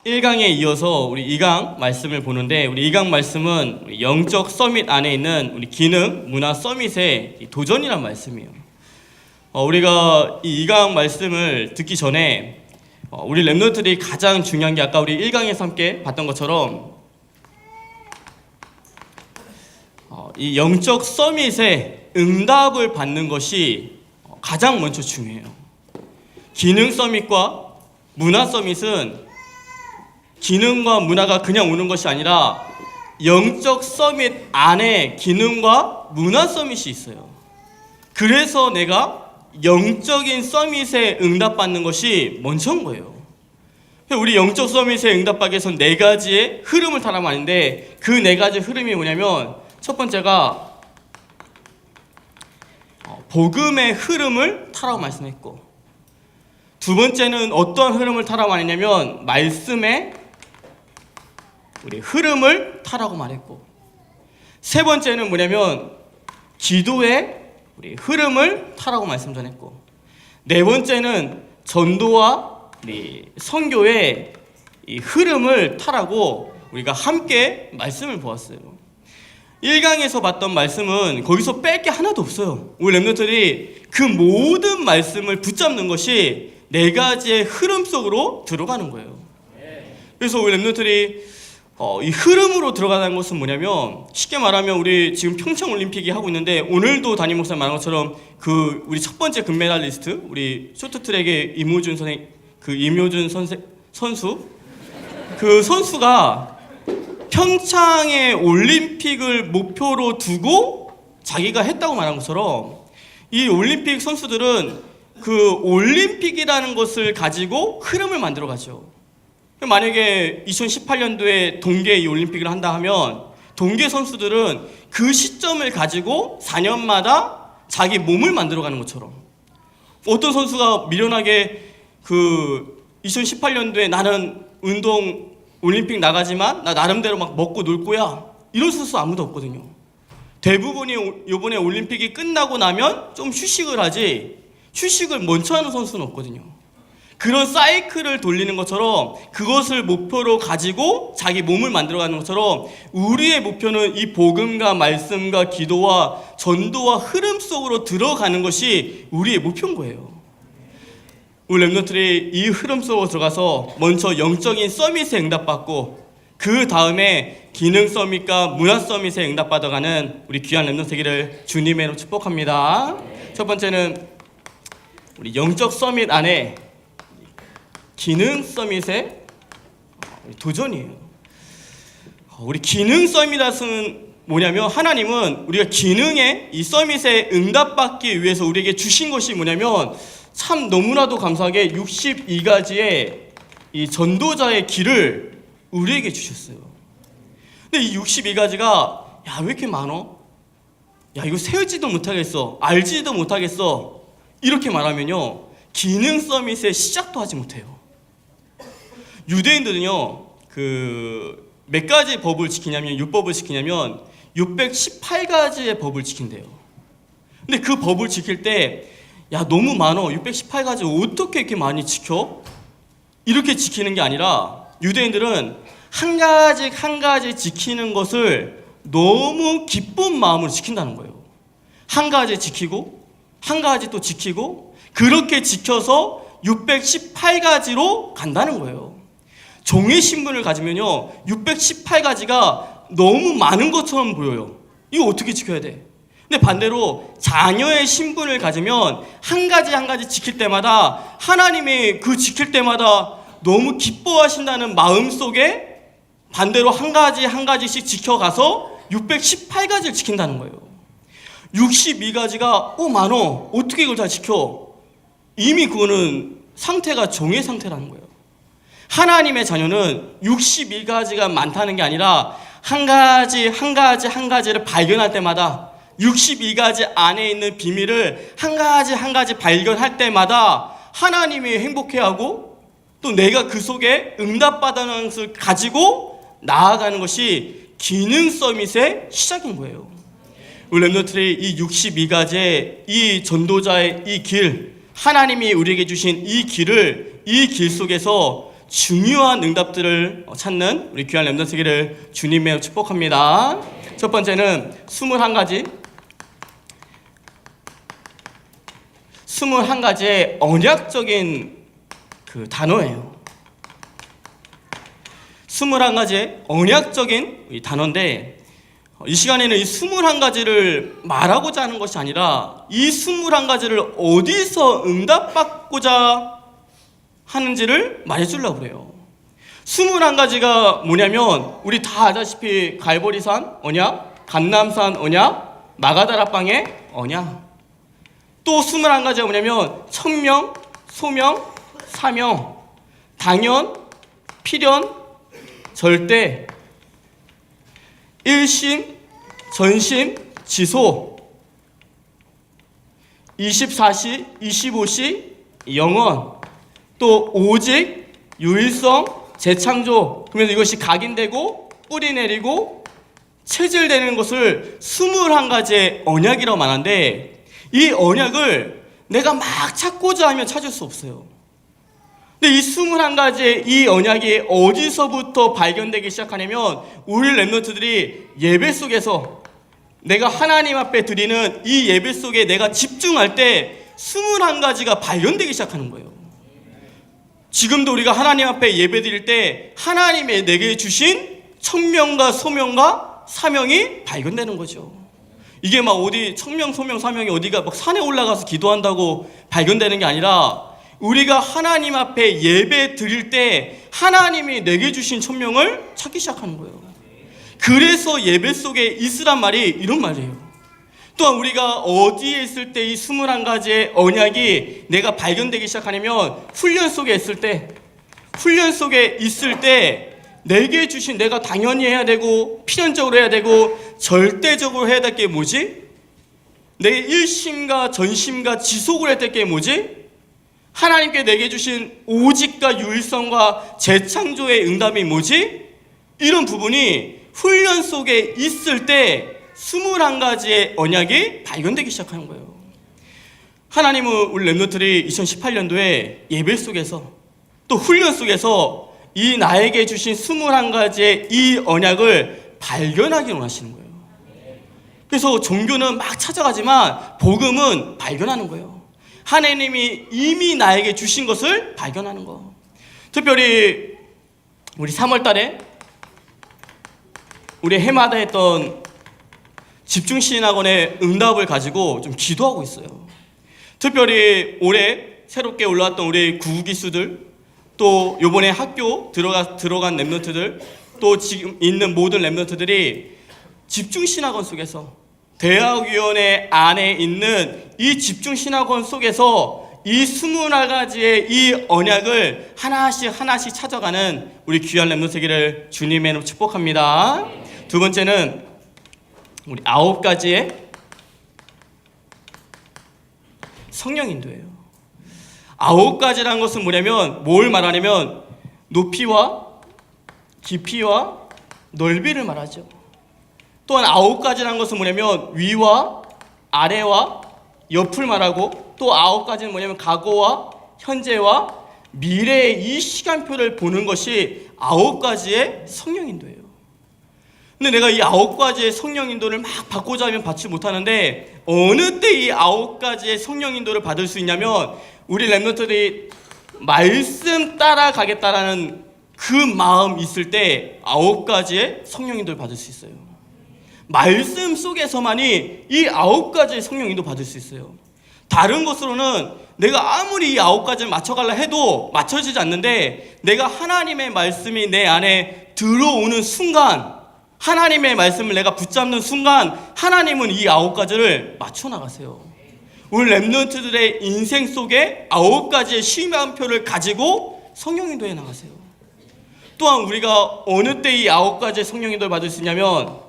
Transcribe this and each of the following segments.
1강에 이어서 우리 2강 말씀을 보는데, 우리 2강 말씀은 우리 영적 서밋 안에 있는 우리 기능, 문화 서밋의 도전이란 말씀이에요. 우리가 이 2강 말씀을 듣기 전에 우리 랩런트들이 가장 중요한 게 아까 우리 1강에서 함께 봤던 것처럼 이 영적 서밋에 응답을 받는 것이 가장 먼저 중요해요. 기능 서밋과 문화 서밋은 기능과 문화가 그냥 오는 것이 아니라 영적 서밋 안에 기능과 문화 서밋이 있어요. 그래서 내가 영적인 서밋에 응답받는 것이 먼저인 거예요. 우리 영적 서밋에 응답받기 위해서 네 가지의 흐름을 타라면 하는데, 그 네 가지 흐름이 뭐냐면, 첫 번째가 복음의 흐름을 타라고 말씀했고, 두 번째는 어떠한 흐름을 타라고 말했냐면 말씀의 우리 흐름을 타라고 말했고, 세 번째는 뭐냐면 기도의 우리 흐름을 타라고 말씀 전했고, 네 번째는 전도와 우리 선교의 이 흐름을 타라고 우리가 함께 말씀을 보았어요. 1강에서 봤던 말씀은 거기서 뺄 게 하나도 없어요. 우리 랩런트들이 그 모든 말씀을 붙잡는 것이 네 가지의 흐름 속으로 들어가는 거예요. 그래서 우리 랩런트들이 이 흐름으로 들어가는 것은 뭐냐면, 쉽게 말하면 우리 지금 평창올림픽이 하고 있는데, 오늘도 담임 목사님 말한 것처럼 그 우리 첫 번째 금메달리스트 우리 쇼트트랙의 임효준 선수, 그 선수가 평창의 올림픽을 목표로 두고 자기가 했다고 말한 것처럼, 이 올림픽 선수들은 그 올림픽이라는 것을 가지고 흐름을 만들어 가죠. 만약에 2018년도에 동계 이 올림픽을 한다 하면 동계 선수들은 그 시점을 가지고 4년마다 자기 몸을 만들어가는 것처럼, 어떤 선수가 미련하게 그 2018년도에 나는 운동 올림픽 나가지만 나 나름대로 막 먹고 놀 거야, 이런 선수 아무도 없거든요. 대부분이 이번에 올림픽이 끝나고 나면 좀 휴식을 하지, 휴식을 먼저 하는 선수는 없거든요. 그런 사이클을 돌리는 것처럼, 그것을 목표로 가지고 자기 몸을 만들어가는 것처럼, 우리의 목표는 이 복음과 말씀과 기도와 전도와 흐름 속으로 들어가는 것이 우리의 목표인 거예요. 우리 랩런트들이 이 흐름 속으로 들어가서 먼저 영적인 서밋에 응답받고, 그 다음에 기능 서밋과 문화 서밋에 응답받아가는 우리 귀한 랩런트 되기를 주님의 이름으로 축복합니다. 첫 번째는 우리 영적 서밋 안에 기능 서밋의 도전이에요. 우리 기능 서밋은 뭐냐면, 하나님은 우리가 기능의 이 서밋에 응답받기 위해서 우리에게 주신 것이 뭐냐면, 참 너무나도 감사하게 62가지의 이 전도자의 길을 우리에게 주셨어요. 근데 이 62가지가 야, 왜 이렇게 많어? 야, 이거 세우지도 못하겠어, 알지도 못하겠어, 이렇게 말하면요, 기능 서밋의 시작도 하지 못해요. 유대인들은요, 그 몇 가지 법을 지키냐면, 율법을 지키냐면 618가지의 법을 지킨대요. 근데 그 법을 지킬 때, 야, 너무 많어, 618가지 어떻게 이렇게 많이 지켜? 이렇게 지키는 게 아니라, 유대인들은 한 가지 한 가지 지키는 것을 너무 기쁜 마음으로 지킨다는 거예요. 한 가지 지키고 한 가지 또 지키고, 그렇게 지켜서 618가지로 간다는 거예요. 종의 신분을 가지면요, 618가지가 너무 많은 것처럼 보여요. 이거 어떻게 지켜야 돼? 근데 반대로 자녀의 신분을 가지면 한 가지 한 가지 지킬 때마다 하나님이 그 지킬 때마다 너무 기뻐하신다는 마음 속에 반대로 한 가지 한 가지씩 지켜가서 618가지를 지킨다는 거예요. 62가지가 많어, 어떻게 이걸 다 지켜? 이미 그거는 상태가 종의 상태라는 거예요. 하나님의 자녀는 62가지가 많다는 게 아니라 한 가지 한 가지 한 가지를 발견할 때마다, 62가지 안에 있는 비밀을 한 가지 한 가지 발견할 때마다 하나님이 행복해하고, 또 내가 그 속에 응답받는 것을 가지고 나아가는 것이 기능 서밋의 시작인 거예요. 우리 랩런트들이 이 62가지의 이 전도자의 이 길, 하나님이 우리에게 주신 이 길을, 이 길 속에서 중요한 응답들을 찾는 우리 귀한 렘넌트 되기를 주님의 축복합니다. 첫 번째는 21가지의 언약적인 그 단어예요. 21가지의 언약적인 이 단어인데, 이 시간에는 이 21가지를 말하고자 하는 것이 아니라 이 21가지를 어디서 응답받고자 하는지를 말해주려고 그래요. 21가지가 뭐냐면 우리 다 아다시피 갈보리산 언약, 감람산 언약, 마가다락방의 언약. 또 21가지가 뭐냐면 천명, 소명, 사명, 당연, 필연, 절대, 일심, 전심, 지소, 24시, 25시, 영원, 또 오직, 유일성, 재창조. 그러면 이것이 각인되고 뿌리 내리고 체질되는 것을 21가지의 언약이라고 말하는데, 이 언약을 내가 막 찾고자 하면 찾을 수 없어요. 근데 이 21가지의 이 언약이 어디서부터 발견되기 시작하냐면 우리 렘넌트들이 예배 속에서 내가 하나님 앞에 드리는 이 예배 속에 내가 집중할 때 21가지가 발견되기 시작하는 거예요. 지금도 우리가 하나님 앞에 예배 드릴 때 하나님의 내게 주신 천명과 소명과 사명이 발견되는 거죠. 이게 막 어디 천명, 소명, 사명이 어디가 막 산에 올라가서 기도한다고 발견되는 게 아니라 우리가 하나님 앞에 예배 드릴 때 하나님이 내게 주신 천명을 찾기 시작하는 거예요. 그래서 예배 속에 있으란 말이 이런 말이에요. 또한 우리가 어디에 있을 때 이 21가지의 언약이 내가 발견되기 시작하냐면 훈련 속에 있을 때, 훈련 속에 있을 때 내게 주신 내가 당연히 해야 되고 필연적으로 해야 되고 절대적으로 해야 될 게 뭐지? 내 일심과 전심과 지속을 해야 될 게 뭐지? 하나님께 내게 주신 오직과 유일성과 재창조의 응답이 뭐지? 이런 부분이 훈련 속에 있을 때 21가지의 언약이 발견되기 시작하는 거예요. 하나님은 우리 렘넌트들이 2018년도에 예배 속에서 또 훈련 속에서 이 나에게 주신 21가지의 이 언약을 발견하기 원하시는 거예요. 그래서 종교는 막 찾아가지만 복음은 발견하는 거예요. 하나님이 이미 나에게 주신 것을 발견하는 거. 특별히 우리 3월 달에 우리 해마다 했던 집중신학원의 응답을 가지고 좀 기도하고 있어요. 특별히 올해 새롭게 올라왔던 우리 구기수들, 또 요번에 학교 들어간 렘넌트들, 또 지금 있는 모든 렘넌트들이 집중신학원 속에서 대학위원회 안에 있는 이 집중신학원 속에서 이 21가지의 이 언약을 하나씩 찾아가는 우리 귀한 렘넌트 되기를 주님의 이름으로 축복합니다. 두 번째는 우리 9가지의 성령 인도예요. 9가지라는 것은 뭐냐면 뭘 말하냐면 높이와 깊이와 넓이를 말하죠. 또한 9가지라는 것은 뭐냐면 위와 아래와 옆을 말하고, 또 9가지는 뭐냐면 과거와 현재와 미래의 이 시간표를 보는 것이 9가지의 성령 인도예요. 근데 내가 이 9가지의 성령 인도를 막 받고자 하면 받지 못하는데, 어느 때 이 9가지의 성령 인도를 받을 수 있냐면 우리 렘넌트들이 말씀 따라가겠다라는 그 마음 있을 때 9가지의 성령 인도를 받을 수 있어요. 말씀 속에서만이 이 9가지의 성령 인도 받을 수 있어요. 다른 것으로는 내가 아무리 이 9가지를 맞춰가려 해도 맞춰지지 않는데, 내가 하나님의 말씀이 내 안에 들어오는 순간, 하나님의 말씀을 내가 붙잡는 순간 하나님은 이 9가지를 맞춰 나가세요. 우리 렘넌트들의 인생 속에 9가지의 시간표를 가지고 성령 인도해 나가세요. 또한 우리가 어느 때 이 9가지의 성령 인도를 받을 수 있냐면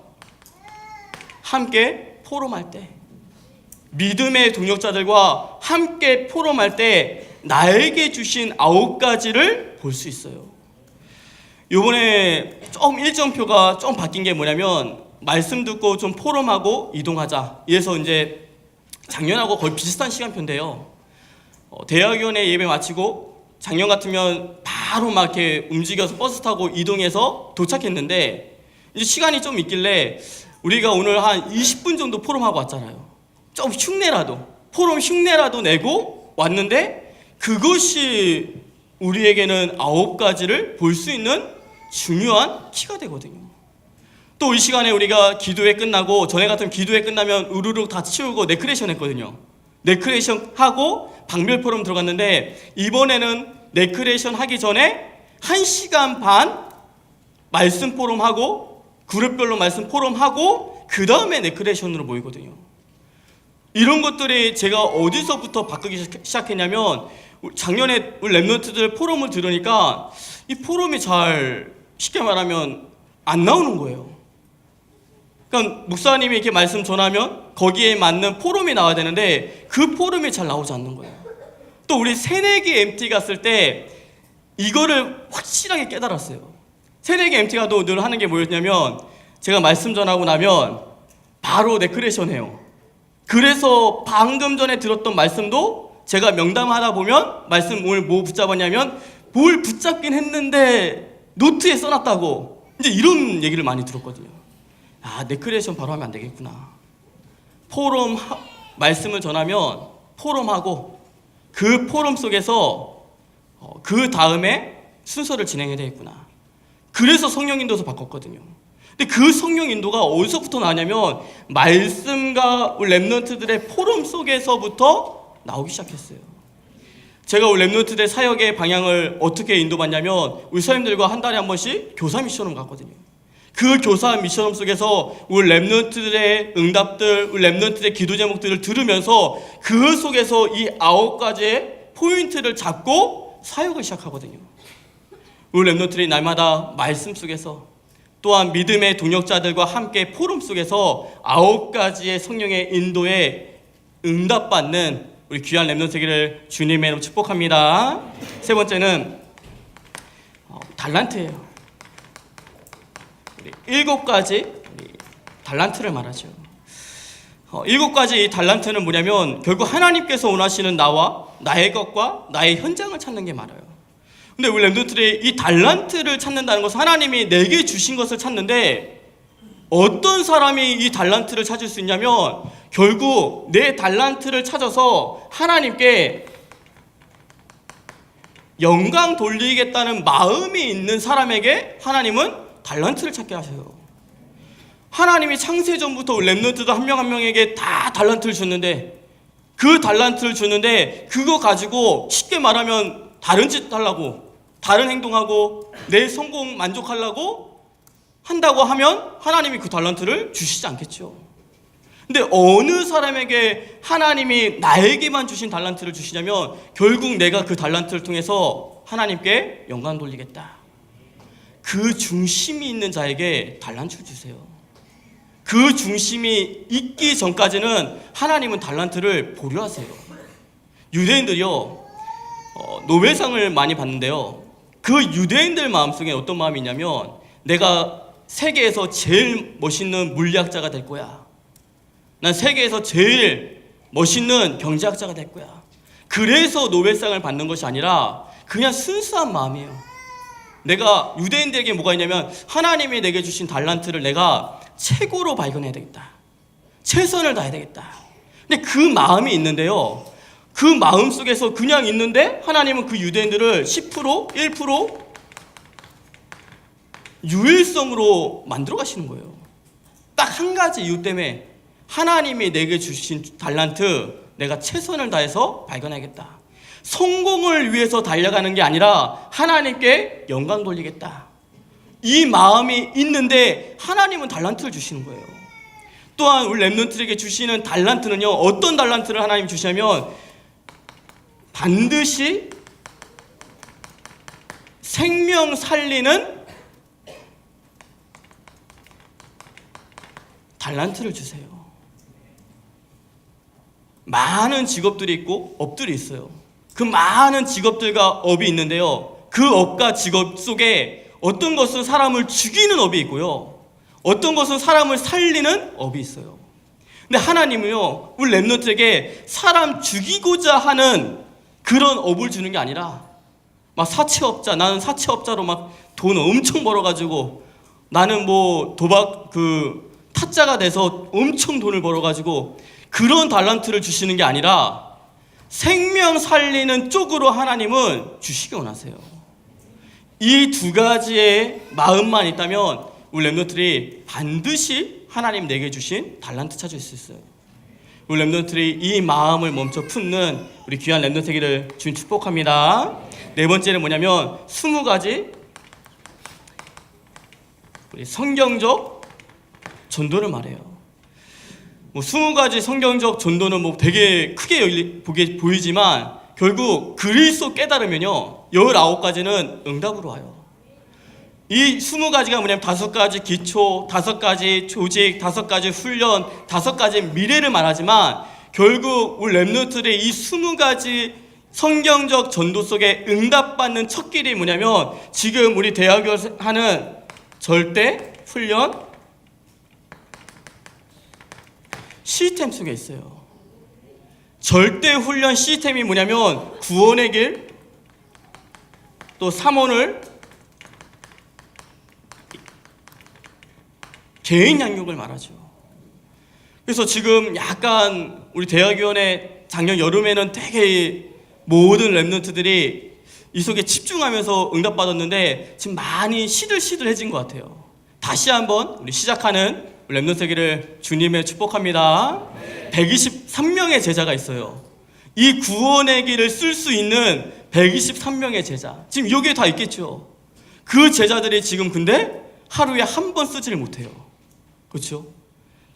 함께 포럼할 때, 믿음의 동역자들과 함께 포럼할 때 나에게 주신 9가지를 볼 수 있어요. 요번에 좀 일정표가 좀 바뀐 게 뭐냐면 말씀 듣고 좀 포럼하고 이동하자. 이래서 이제 작년하고 거의 비슷한 시간표인데요. 대학위원회 예배 마치고 작년 같으면 바로 막 이렇게 움직여서 버스 타고 이동해서 도착했는데 이제 시간이 좀 있길래 우리가 오늘 한 20분 정도 포럼하고 왔잖아요. 좀 포럼 흉내라도 내고 왔는데 그것이 우리에게는 9가지를 볼 수 있는 중요한 키가 되거든요. 또 이 시간에 우리가 기도회 끝나고 전에 같은 기도회 끝나면 우르르 다 치우고 네크레이션 했거든요. 네크레이션 하고 방별 포럼 들어갔는데 이번에는 네크레이션 하기 전에 1시간 반 말씀 포럼하고 그룹별로 말씀 포럼하고 그 다음에 네크레이션으로 모이거든요. 이런 것들이 제가 어디서부터 바꾸기 시작했냐면 작년에 우리 랩런트들 포럼을 들으니까 이 포럼이 잘 쉽게 말하면 안 나오는 거예요. 그러니까 목사님이 이렇게 말씀 전하면 거기에 맞는 포럼이 나와야 되는데 그 포럼이 잘 나오지 않는 거예요. 또 우리 새내기 MT 갔을 때 이거를 확실하게 깨달았어요. 새내기 MT가 또 늘 하는 게 뭐였냐면 제가 말씀 전하고 나면 바로 네크레이션 해요. 그래서 방금 전에 들었던 말씀도 제가 명담하다 보면 말씀 오늘 뭐 붙잡았냐면 뭘 붙잡긴 했는데 노트에 써놨다고 이제 이런 얘기를 많이 들었거든요. 아, 네크레이션 바로 하면 안 되겠구나. 포럼 말씀을 전하면 포럼하고 그 포럼 속에서 그 다음에 순서를 진행해야 되겠구나. 그래서 성령 인도서 바꿨거든요. 근데 그 성령 인도가 어디서부터 나냐면 말씀과 우리 랩런트들의 포럼 속에서부터 나오기 시작했어요. 제가 우리 랩런트들 사역의 방향을 어떻게 인도받냐면 우리 선생님들과 한 달에 한 번씩 교사 미션을 갔거든요. 그 교사 미션 속에서 우리 랩런트들의 응답들, 우리 랩런트들의 기도 제목들을 들으면서 그 속에서 이 9가지의 포인트를 잡고 사역을 시작하거든요. 우리 랩런트들이 날마다 말씀 속에서 또한 믿음의 동역자들과 함께 포럼 속에서 9가지의 성령의 인도에 응답받는 우리 귀한 랩런트 되기를 주님의 이름으로 축복합니다. 세 번째는 달란트예요. 7가지 달란트를 말하죠. 7가지 이 달란트는 뭐냐면 결국 하나님께서 원하시는 나와 나의 것과 나의 현장을 찾는 게 말아요. 근데 우리 랩런트들이 이 달란트를 찾는다는 것은 하나님이 내게 주신 것을 찾는데 어떤 사람이 이 달란트를 찾을 수 있냐면 결국 내 달란트를 찾아서 하나님께 영광 돌리겠다는 마음이 있는 사람에게 하나님은 달란트를 찾게 하세요. 하나님이 창세전부터 랩런트들 한 명 한 명에게 다 달란트를 줬는데 그 달란트를 줬는데 그거 가지고 쉽게 말하면 다른 짓 하려고 다른 행동하고 내 성공 만족하려고 한다고 하면 하나님이 그 달란트를 주시지 않겠죠. 근데 어느 사람에게 하나님이 나에게만 주신 달란트를 주시냐면 결국 내가 그 달란트를 통해서 하나님께 영광 돌리겠다. 그 중심이 있는 자에게 달란트를 주세요. 그 중심이 있기 전까지는 하나님은 달란트를 보류하세요. 유대인들이요 노벨상을 많이 받는데요 그 유대인들 마음속에 어떤 마음이 있냐면 내가 세계에서 제일 멋있는 물리학자가 될 거야. 난 세계에서 제일 멋있는 경제학자가 될 거야. 그래서 노벨상을 받는 것이 아니라 그냥 순수한 마음이에요. 내가 유대인들에게 뭐가 있냐면 하나님이 내게 주신 달란트를 내가 최고로 발견해야 되겠다. 최선을 다해야 되겠다. 근데 그 마음이 있는데요 그 마음 속에서 그냥 있는데 하나님은 그 유대인들을 10%, 1% 유일성으로 만들어 가시는 거예요. 딱 한 가지 이유 때문에 하나님이 내게 주신 달란트 내가 최선을 다해서 발견하겠다. 성공을 위해서 달려가는 게 아니라 하나님께 영광 돌리겠다. 이 마음이 있는데 하나님은 달란트를 주시는 거예요. 또한 우리 랩런트에게 주시는 달란트는요 어떤 달란트를 하나님이 주시냐면 반드시 생명 살리는 달란트를 주세요. 많은 직업들이 있고 업들이 있어요. 그 많은 직업들과 업이 있는데요 그 업과 직업 속에 어떤 것은 사람을 죽이는 업이 있고요 어떤 것은 사람을 살리는 업이 있어요. 근데 하나님은요 우리 랩런트에게 사람 죽이고자 하는 그런 업을 주는 게 아니라 막 사채업자, 나는 사채업자로 막 돈 엄청 벌어가지고 나는 뭐 도박 타짜가 돼서 엄청 돈을 벌어가지고 그런 달란트를 주시는 게 아니라 생명 살리는 쪽으로 하나님은 주시기 원하세요. 이 두 가지의 마음만 있다면 우리 렘넌트들이 반드시 하나님 내게 주신 달란트 찾을 수 있어요. 우리 렘넌트들이 이 마음을 멈춰 품는 우리 귀한 렘넌트 되기를 주님 축복합니다. 네 번째는 뭐냐면 20가지 우리 성경적 전도를 말해요. 뭐 20가지 성경적 전도는 뭐 되게 크게 보이지만 결국 그리스도 깨달으면요 19가지는 응답으로 와요. 이 20가지가 뭐냐면 5가지 기초, 5가지 조직, 5가지 훈련, 5가지 미래를 말하지만 결국 우리 렘넌트들의 이 20가지 성경적 전도 속에 응답받는 첫 길이 뭐냐면 지금 우리 대학교에서 하는 절대 훈련 시스템 속에 있어요. 절대 훈련 시스템이 뭐냐면 구원의 길, 또 삼원을, 개인 양육을 말하죠. 그래서 지금 약간 우리 대학위원회 작년 여름에는 되게 모든 렘넌트들이 이 속에 집중하면서 응답받았는데 지금 많이 시들시들해진 것 같아요. 다시 한번 우리 시작하는 렘넌트 세계를 주님의 축복합니다. 123명의 제자가 있어요. 이 구원의 길을 쓸 수 있는 123명의 제자. 지금 여기에 다 있겠죠. 그 제자들이 지금 근데 하루에 한 번 쓰지를 못해요. 그렇죠?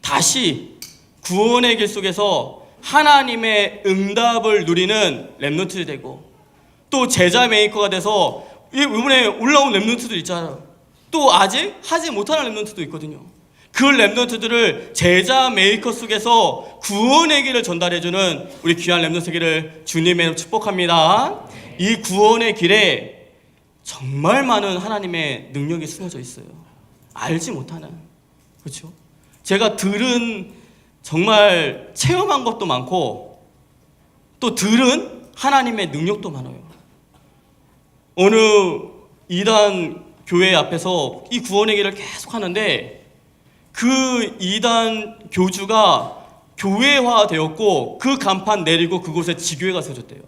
다시 구원의 길 속에서 하나님의 응답을 누리는 렘넌트들이 되고 또 제자 메이커가 돼서 이번에 올라온 렘넌트들 있잖아요. 또 아직 하지 못하는 렘넌트도 있거든요. 그 렘넌트들을 제자 메이커 속에서 구원의 길을 전달해주는 우리 귀한 렘넌트 세계를 주님의 축복합니다. 이 구원의 길에 정말 많은 하나님의 능력이 숨어져 있어요. 알지 못하는. 그렇죠? 제가 들은 정말 체험한 것도 많고 또 들은 하나님의 능력도 많아요. 어느 이단 교회 앞에서 이 구원의 길을 계속 하는데 그 이단 교주가 교회화 되었고 그 간판 내리고 그곳에 지교회가 세워졌대요.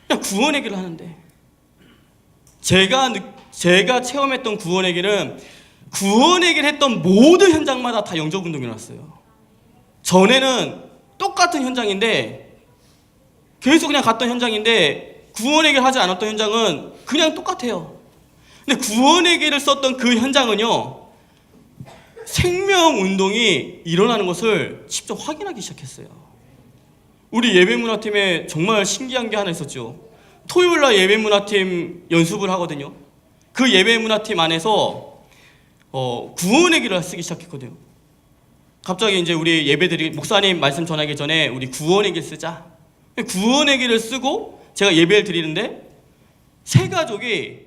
그냥 구원의 길을 하는데 제가 체험했던 구원의 길은 구원의 길 했던 모든 현장마다 다 영적 운동이 일어났어요. 전에는 똑같은 현장인데 계속 그냥 갔던 현장인데 구원의 길 하지 않았던 현장은 그냥 똑같아요. 근데 구원의 길을 썼던 그 현장은요 생명 운동이 일어나는 것을 직접 확인하기 시작했어요. 우리 예배문화팀에 정말 신기한 게 하나 있었죠. 토요일날 예배문화팀 연습을 하거든요. 그 예배문화팀 안에서 구원의 길을 쓰기 시작했거든요. 갑자기 이제 우리 예배들이 목사님 말씀 전하기 전에 우리 구원의 길 쓰자. 구원의 길을 쓰고 제가 예배를 드리는데 세 가족이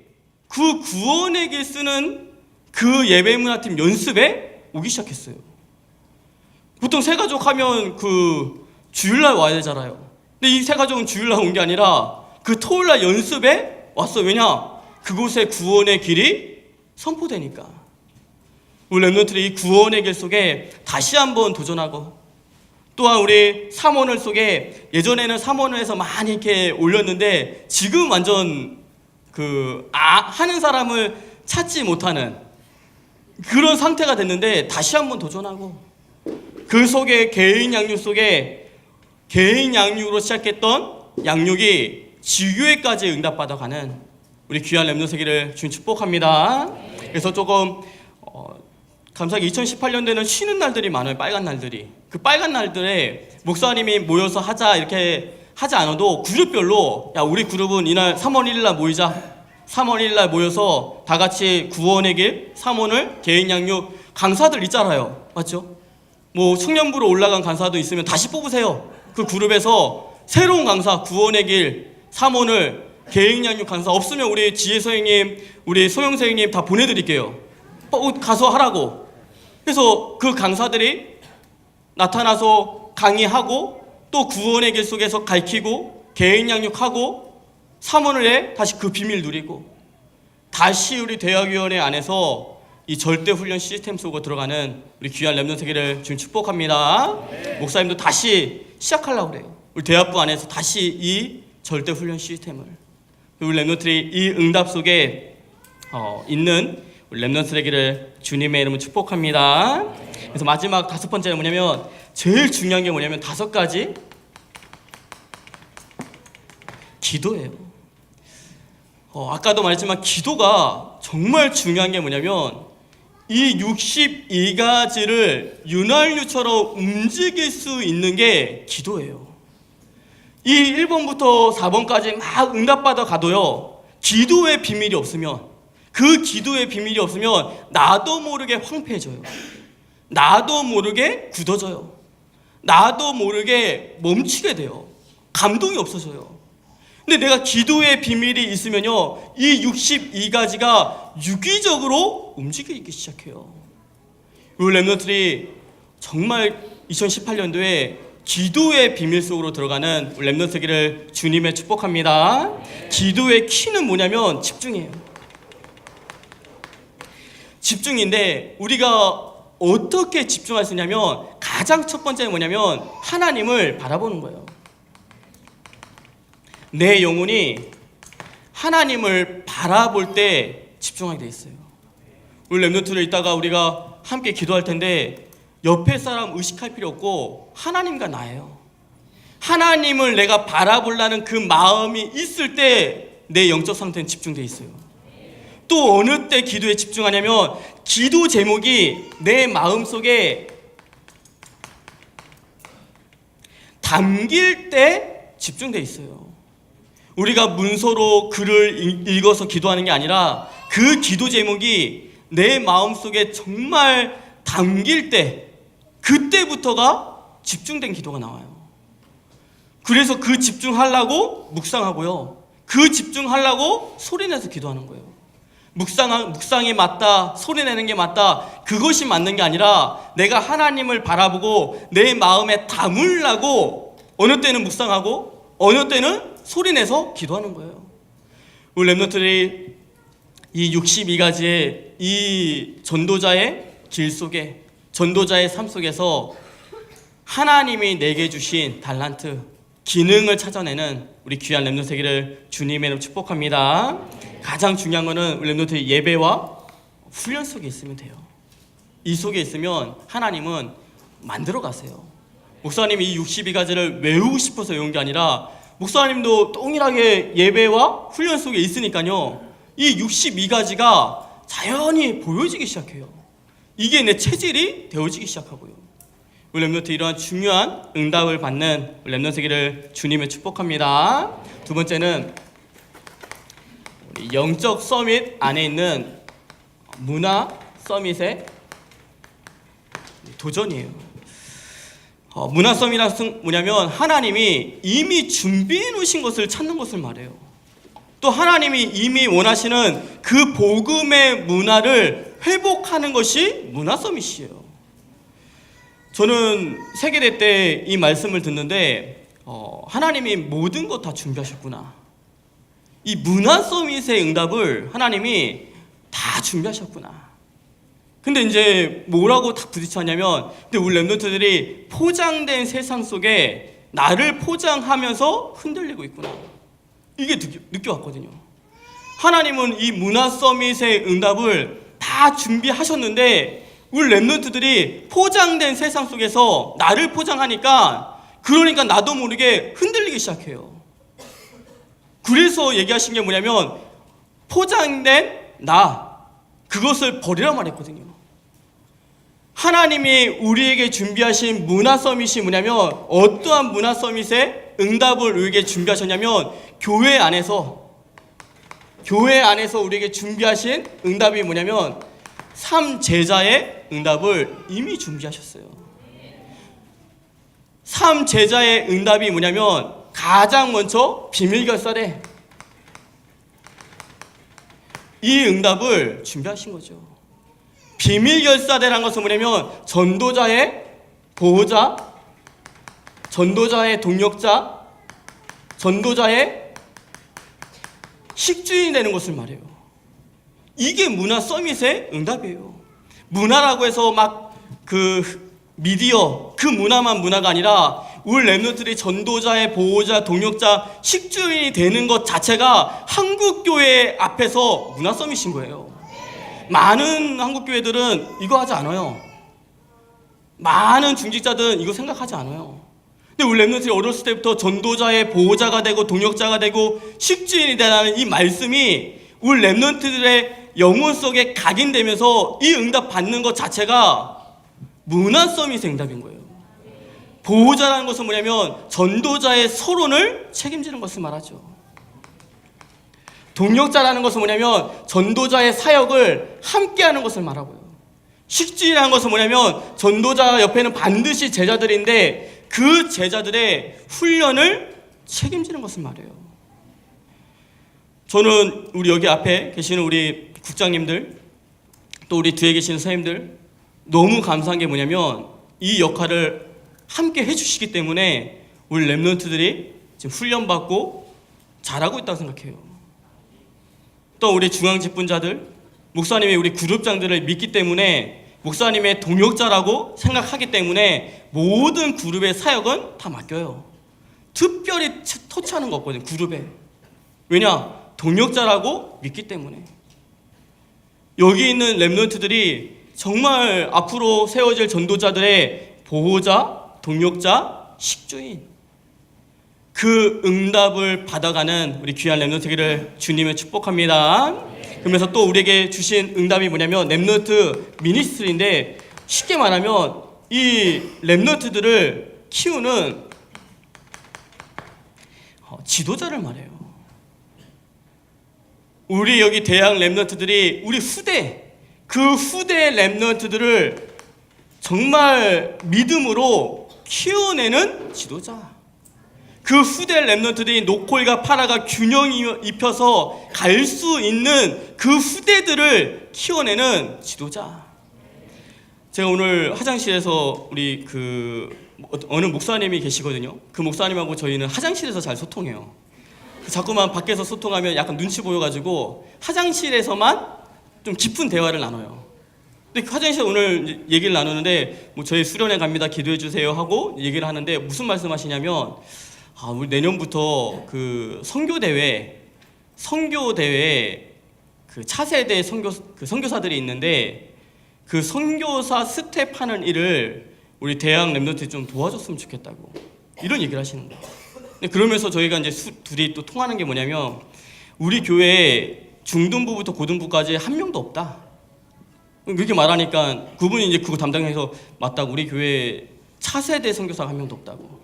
그 구원의 길 쓰는 그 예배문화팀 연습에 오기 시작했어요. 보통 세 가족 하면 그 주일날 와야 되잖아요. 근데 이 세 가족은 주일날 온 게 아니라 그 토요일날 연습에 왔어요. 왜냐? 그곳에 구원의 길이 선포되니까. 우리 렘넌트들이 이 구원의 길 속에 다시 한번 도전하고 또한 우리 삼원을 속에 예전에는 삼원을해서 많이 이렇게 올렸는데 지금 완전 하는 사람을 찾지 못하는 그런 상태가 됐는데 다시 한번 도전하고 그 속에 개인 양육 속에 개인 양육으로 시작했던 양육이 지교회까지 응답받아가는 우리 귀한 렘넌트 세계를 주님 축복합니다. 그래서 조금 감사하게 2018년도에는 쉬는 날들이 많아요. 빨간 날들이. 그 빨간 날들에 목사님이 모여서 하자 이렇게 하지 않아도 그룹별로 야 우리 그룹은 이날 3월 1일 날 모이자. 3월 1일 날 모여서 다 같이 구원의 길, 3원을 개인 양육 강사들 있잖아요. 맞죠? 뭐 청년부로 올라간 강사도 있으면 다시 뽑으세요. 그 그룹에서 새로운 강사 구원의 길, 3원을 개인 양육 강사 없으면 우리 지혜 선생님, 우리 소영 선생님 다 보내드릴게요. 가서 하라고. 그래서 그 강사들이 나타나서 강의하고 또 구원의 길 속에서 가르치고 개인 양육하고 3월에 다시 그 비밀 누리고 다시 우리 대학위원회 안에서 이 절대훈련 시스템 속으로 들어가는 우리 귀한 렘넌트 세계를 주님 축복합니다. 목사님도 다시 시작하려고 그래요. 우리 대학부 안에서 다시 이 절대훈련 시스템을, 우리 렘넌트들이 이 응답 속에 있는 우리 렘넌트 되기를 주님의 이름으로 축복합니다. 그래서 마지막 5번째는 뭐냐면, 제일 중요한 게 뭐냐면 5가지 기도예요. 아까도 말했지만 기도가 정말 중요한 게 뭐냐면, 이 62가지를 윤활유처럼 움직일 수 있는 게 기도예요. 이 1번부터 4번까지 막 응답받아 가도요, 기도의 비밀이 없으면, 그 기도의 비밀이 없으면 나도 모르게 황폐해져요. 나도 모르게 굳어져요. 나도 모르게 멈추게 돼요. 감동이 없어져요. 근데 내가 기도의 비밀이 있으면요, 이 62가지가 유기적으로 움직이기 시작해요. 우리 렘넌트들이 정말 2018년도에 기도의 비밀 속으로 들어가는 우리 렘넌트 되기를 주님의 축복합니다. 기도의 키는 뭐냐면 집중이에요. 집중인데 우리가 어떻게 집중할 수 있냐면, 가장 첫 번째는 뭐냐면 하나님을 바라보는 거예요. 내 영혼이 하나님을 바라볼 때 집중하게 돼 있어요. 우리 렘넌트들 이따가 우리가 함께 기도할 텐데, 옆에 사람 의식할 필요 없고 하나님과 나예요. 하나님을 내가 바라보려는 그 마음이 있을 때 내 영적 상태는 집중돼 있어요. 또 어느 때 기도에 집중하냐면, 기도 제목이 내 마음속에 담길 때 집중돼 있어요. 우리가 문서로 글을 읽어서 기도하는 게 아니라, 그 기도 제목이 내 마음속에 정말 담길 때, 그때부터가 집중된 기도가 나와요. 그래서 그 집중하려고 묵상하고요, 그 집중하려고 소리내서 기도하는 거예요. 묵상이 맞다, 소리내는 게 맞다, 그것이 맞는 게 아니라 내가 하나님을 바라보고 내 마음에 담으려고 어느 때는 묵상하고 어느 때는 소리내서 기도하는 거예요. 우리 렘넌트들이 이 62가지의 이 전도자의 길 속에, 전도자의 삶 속에서 하나님이 내게 주신 달란트, 기능을 찾아내는 우리 귀한 렘넌트 세계를 주님의 이름으로 축복합니다. 가장 중요한 거는 우리 렘넌트의 예배와 훈련 속에 있으면 돼요. 이 속에 있으면 하나님은 만들어 가세요. 목사님이 이 62가지를 외우고 싶어서 외운 게 아니라, 목사님도 동일하게 예배와 훈련 속에 있으니까요, 이 62가지가 자연히 보여지기 시작해요. 이게 내 체질이 되어지기 시작하고요. 우리 렘넌트 이러한 중요한 응답을 받는 우리 렘넌트 세계를 주님의 축복합니다. 두 번째는 우리 영적 서밋 안에 있는 문화 서밋의 도전이에요. 문화 서밋이란 뭐냐면, 하나님이 이미 준비해 놓으신 것을 찾는 것을 말해요. 또 하나님이 이미 원하시는 그 복음의 문화를 회복하는 것이 문화 서밋이에요. 저는 세계대 때 이 말씀을 듣는데, 하나님이 모든 것 다 준비하셨구나. 이 문화 서밋의 응답을 하나님이 다 준비하셨구나. 근데 이제 뭐라고 딱 부딪혔냐면, 근데 우리 렘넌트들이 포장된 세상 속에 나를 포장하면서 흔들리고 있구나. 이게 느껴왔거든요. 하나님은 이 문화 서밋의 응답을 다 준비하셨는데, 우리 렘넌트들이 포장된 세상 속에서 나를 포장하니까, 그러니까 나도 모르게 흔들리기 시작해요. 그래서 얘기하신 게 뭐냐면, 포장된 나, 그것을 버리라 말했거든요. 하나님이 우리에게 준비하신 문화 서밋이 뭐냐면, 어떠한 문화 서밋의 응답을 우리에게 준비하셨냐면, 교회 안에서 우리에게 준비하신 응답이 뭐냐면, 3제자의 응답을 이미 준비하셨어요. 3제자의 응답이 뭐냐면, 가장 먼저 비밀결사래, 이 응답을 준비하신 거죠. 비밀결사대라는 것은 뭐냐면, 전도자의 보호자, 전도자의 동력자, 전도자의 식주인이 되는 것을 말해요. 이게 문화 서밋의 응답이에요. 문화라고 해서 막 미디어, 그 문화만 문화가 아니라 우리 랩런트들이 전도자의 보호자, 동역자, 식주인이 되는 것 자체가 한국교회 앞에서 문화 서밋인 거예요. 많은 한국교회들은 이거 하지 않아요. 많은 중직자들은 이거 생각하지 않아요. 근데 우리 랩런트들이 어렸을 때부터 전도자의 보호자가 되고 동역자가 되고 식주인이 되라는 이 말씀이 우리 랩런트들의 영혼 속에 각인되면서 이 응답 받는 것 자체가 문화 서밋의 응답인 거예요. 보호자라는 것은 뭐냐면 전도자의 서론을 책임지는 것을 말하죠. 동역자라는 것은 뭐냐면 전도자의 사역을 함께하는 것을 말하고요. 식주인이라는 것은 뭐냐면 전도자 옆에는 반드시 제자들인데 그 제자들의 훈련을 책임지는 것을 말해요. 저는 우리 여기 앞에 계시는 우리 국장님들, 또 우리 뒤에 계시는 선생님들 너무 감사한 게 뭐냐면 이 역할을 함께 해주시기 때문에 우리 랩런트들이 지금 훈련받고 잘하고 있다고 생각해요. 또 우리 중앙직분자들, 목사님이 우리 그룹장들을 믿기 때문에 목사님의 동역자라고 생각하기 때문에 모든 그룹의 사역은 다 맡겨요. 특별히 터치하는 거 없거든요, 그룹에. 왜냐? 동역자라고 믿기 때문에. 여기 있는 랩런트들이 정말 앞으로 세워질 전도자들의 보호자, 동역자, 식주인, 그 응답을 받아가는 우리 귀한 랩런트 되기를 주님을 축복합니다. 그러면서 또 우리에게 주신 응답이 뭐냐면 랩런트 미니스트리인데, 쉽게 말하면 이 랩런트들을 키우는 지도자를 말해요. 우리 여기 대학 랩런트들이 우리 후대, 그 후대 랩런트들을 정말 믿음으로 키워내는 지도자. 그 후대 랩런트들이 노콜과 파라가 균형 입혀서 갈 수 있는 그 후대들을 키워내는 지도자. 제가 오늘 화장실에서 우리 어느 목사님이 계시거든요. 그 목사님하고 저희는 화장실에서 잘 소통해요. 자꾸만 밖에서 소통하면 약간 눈치 보여가지고 화장실에서만 좀 깊은 대화를 나눠요. 근데 화장실에 오늘 얘기를 나누는데 저희 수련회 갑니다, 기도해 주세요 하고 얘기를 하는데 무슨 말씀하시냐면 우리 내년부터 그 선교대회 그 차세대 선교사들이 있는데 그 선교사 스텝하는 일을 우리 대학 랩런트들이 좀 도와줬으면 좋겠다고 이런 얘기를 하시는 거예요. 그러면서 저희가 이제 둘이 또 통하는 게 뭐냐면 우리 교회에 중등부부터 고등부까지 한 명도 없다. 그렇게 말하니까 그분이 이제 그거 담당해서 맞다고, 우리 교회에 차세대 선교사가 한 명도 없다고.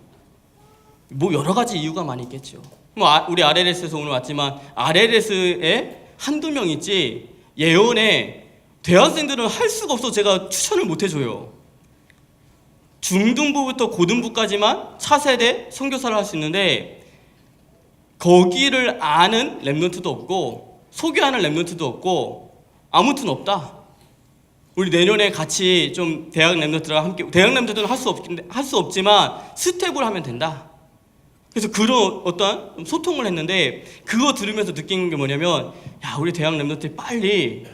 뭐 여러 가지 이유가 많이 있겠죠. 우리 RLS에서 오늘 왔지만 RLS에 한두 명 있지 예언에 대학생들은 할 수가 없어서 제가 추천을 못 해줘요. 중등부부터 고등부까지만 차세대 선교사를 할 수 있는데 거기를 아는 랩런트도 없고 소개하는 랩런트도 없고 아무튼 없다. 우리 내년에 같이 좀 대학 랩런트랑 함께, 대학 랩런트들은 할 수 없지만 스텝을 하면 된다. 그래서 그런 어떤 소통을 했는데 그거 들으면서 느낀 게 뭐냐면 우리 대학 랩런트들이 빨리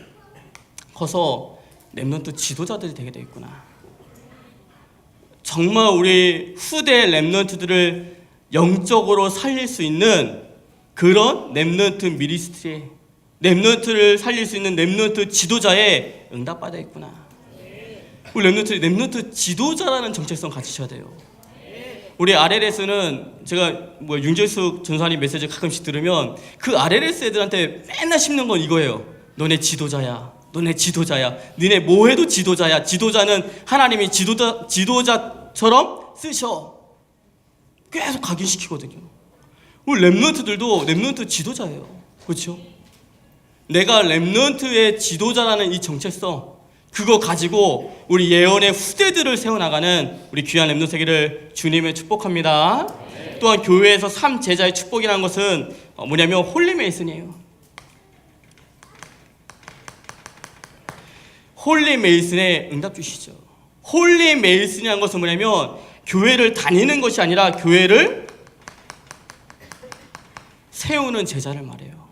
커서 랩런트 지도자들이 되게 되겠구나. 정말 우리 후대 랩런트들을 영적으로 살릴 수 있는 그런 랩런트 미니스트리, 랩런트를 살릴 수 있는 랩런트 지도자에 응답받아 있구나. 우리 랩런트 지도자라는 정체성 가지셔야 돼요. 우리 RLS는 제가 윤재숙 전사님 메시지 가끔씩 들으면 그 RLS 애들한테 맨날 심는 건 이거예요. 너네 지도자야. 너네 지도자야. 너네 뭐 해도 지도자야. 지도자는 하나님이 지도자처럼 쓰셔. 계속 각인시키거든요. 우리 랩런트들도 랩런트 지도자예요. 그렇죠? 내가 랩런트의 지도자라는 이 정체성, 그거 가지고 우리 예언의 후대들을 세워나가는 우리 귀한 랩런트 세계를 주님의 축복합니다. 또한 교회에서 3제자의 축복이라는 것은 뭐냐면 홀리메이슨이에요. 홀리메이슨에 응답 주시죠. 홀리메이슨이라는 것은 뭐냐면 교회를 다니는 것이 아니라 교회를 세우는 제자를 말해요.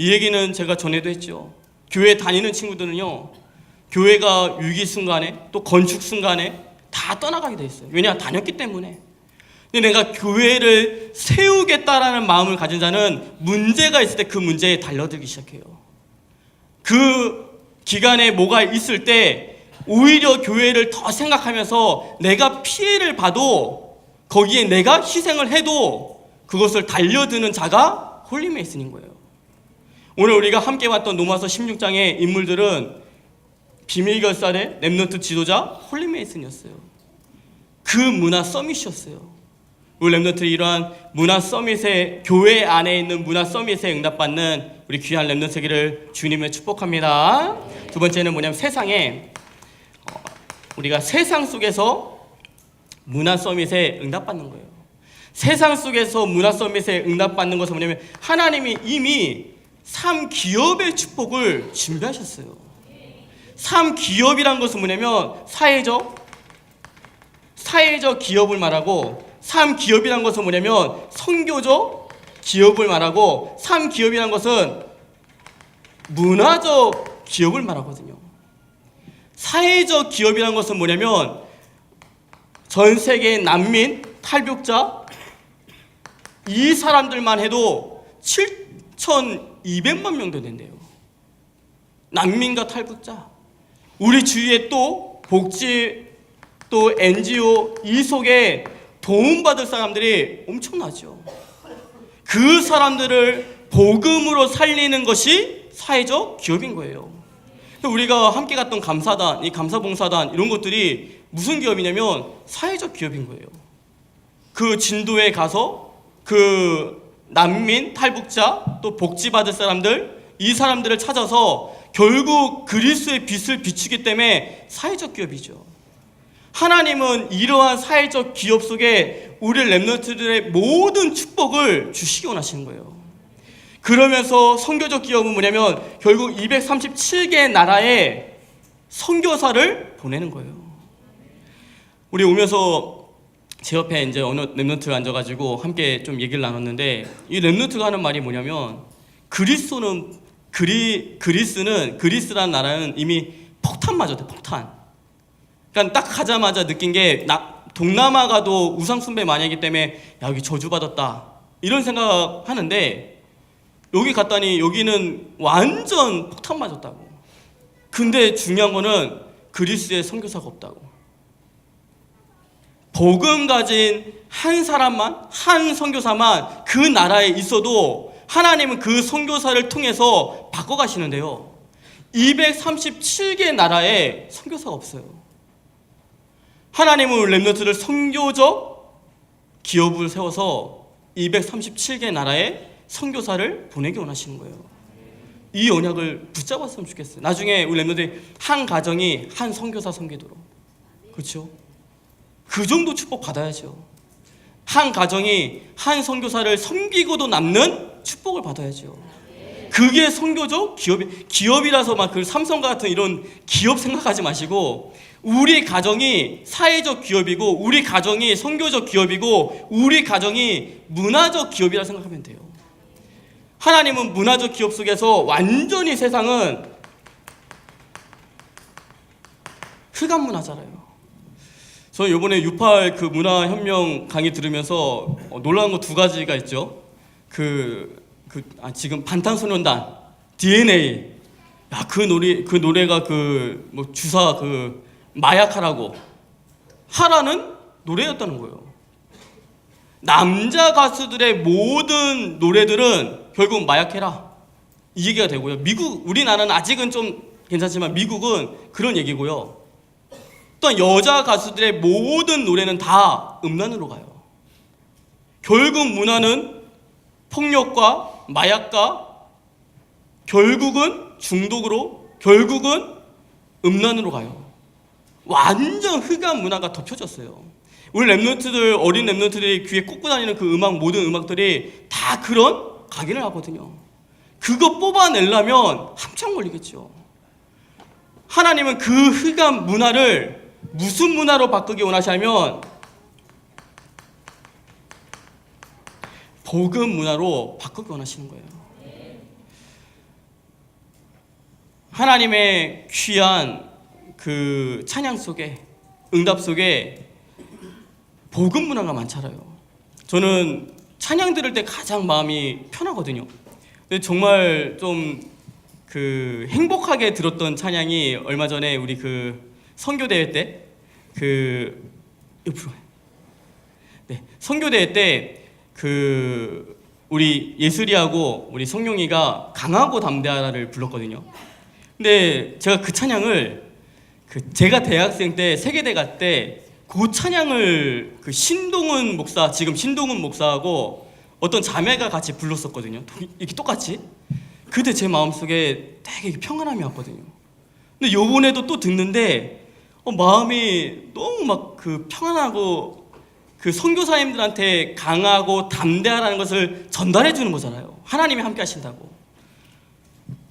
이 얘기는 제가 전에도 했죠. 교회 다니는 친구들은요, 교회가 위기 순간에 또 건축 순간에 다 떠나가게 돼 있어요. 왜냐? 다녔기 때문에. 근데 내가 교회를 세우겠다라는 마음을 가진 자는 문제가 있을 때 그 문제에 달려들기 시작해요. 그 기간에 뭐가 있을 때 오히려 교회를 더 생각하면서 내가 피해를 봐도 거기에 내가 희생을 해도 그것을 달려드는 자가 홀리메이슨인 거예요. 오늘 우리가 함께 봤던 로마서 16장의 인물들은 비밀결사의 렘넌트 지도자 홀리메이슨이었어요. 그 문화 서밋이었어요. 우리 렘넌트들이 이러한 문화 서밋에, 교회 안에 있는 문화 서밋에 응답받는 우리 귀한 렘넌트 세계를 주님을 축복합니다. 두 번째는 뭐냐면 세상에, 우리가 세상 속에서 문화 서밋에 응답받는 거예요. 세상 속에서 문화 서밋에 응답받는 것은 뭐냐면 하나님이 이미 3기업의 축복을 준비하셨어요. 3기업이란 것은 뭐냐면 사회적 기업을 말하고, 3기업이란 것은 뭐냐면 선교적 기업을 말하고, 3기업이란 것은 문화적 기업을 말하거든요. 사회적 기업이란 것은 뭐냐면 전 세계 난민, 탈북자 이 사람들만 해도 7,200만 명도 된대요. 난민과 탈북자. 우리 주위에 또 복지, 또 NGO 이 속에 도움받을 사람들이 엄청나죠. 그 사람들을 복음으로 살리는 것이 사회적 기업인 거예요. 우리가 함께 갔던 감사단, 이 감사봉사단 이런 것들이 무슨 기업이냐면 사회적 기업인 거예요. 그 진도에 가서 그 난민, 탈북자, 또 복지받을 사람들, 이 사람들을 찾아서 결국 그리스도의 빛을 비추기 때문에 사회적 기업이죠. 하나님은 이러한 사회적 기업 속에 우리 렘넌트들의 모든 축복을 주시기 원하시는 거예요. 그러면서 선교적 기업은 뭐냐면 결국 237개 나라에 선교사를 보내는 거예요. 우리 오면서 제 옆에 이제 어느 렘넌트가 앉아가지고 함께 좀 얘기를 나눴는데, 이 렘넌트가 하는 말이 뭐냐면 그리스라는 나라는 이미 폭탄 맞았대, 폭탄. 그러니까 딱 가자마자 느낀 게 동남아 가도 우상숭배 많이 하기 때문에 야, 여기 저주받았다 이런 생각하는데, 여기 갔더니 여기는 완전 폭탄 맞았다고. 근데 중요한 거는 그리스에 선교사가 없다고. 복음 가진 한 사람만, 한 선교사만 그 나라에 있어도 하나님은 그 선교사를 통해서 바꿔가시는데요, 237개 나라에 선교사가 없어요. 하나님은 렘넌트를 선교적 기업을 세워서 237개 나라에 선교사를 보내기 원하시는 거예요. 이 언약을 붙잡았으면 좋겠어요. 나중에 우리 렘넌트들이 한 가정이 한 선교사 섬기도록. 그렇죠? 그 정도 축복 받아야죠. 한 가정이 한 선교사를 섬기고도 남는 축복을 받아야죠. 그게 선교적 기업이라서 막 그 삼성과 같은 이런 기업 생각하지 마시고, 우리 가정이 사회적 기업이고, 우리 가정이 선교적 기업이고, 우리 가정이 문화적 기업이라 생각하면 돼요. 하나님은 문화적 기업 속에서 완전히 세상은 흑암 문화잖아요. 저 이번에 6.8 그 문화혁명 강의 들으면서 놀라운 거 두 가지가 있죠. 지금 방탄소년단 DNA, 야, 그 노래가 주사 마약하라고 하라는 노래였다는 거예요. 남자 가수들의 모든 노래들은 결국 마약해라 이 얘기가 되고요. 우리나라는 아직은 좀 괜찮지만 미국은 그런 얘기고요. 또 여자 가수들의 모든 노래는 다 음란으로 가요. 결국 문화는 폭력과 마약과 결국은 중독으로, 결국은 음란으로 가요. 완전 흑암 문화가 덮여졌어요. 우리 렘넌트들, 어린 렘넌트들이 귀에 꽂고 다니는 그 모든 음악들이 다 그런 각인을 하거든요. 그거 뽑아내려면 한참 걸리겠죠. 하나님은 그 흑암 문화를 무슨 문화로 바꾸기 원하시냐면 복음 문화로 바꾸기 원하시는 거예요. 하나님의 귀한 그 찬양 속에, 응답 속에 복음 문화가 많잖아요. 저는 찬양 들을 때 가장 마음이 편하거든요. 근데 정말 좀 그 행복하게 들었던 찬양이 얼마 전에 우리 그 선교대회 때 선교대회 때 그 우리 예슬이하고 우리 성룡이가 강하고 담대하라를 불렀거든요. 근데 제가 그 찬양을 제가 대학생 때 세계대 갈 때 그 찬양을 그 신동훈 목사, 지금 신동훈 목사하고 어떤 자매가 같이 불렀었거든요. 이렇게 똑같이. 그때 제 마음속에 되게 평안함이 왔거든요. 근데 요번에도 또 듣는데 마음이 너무 막 그 평안하고 그 선교사님들한테 강하고 담대하라는 것을 전달해 주는 거잖아요. 하나님이 함께 하신다고.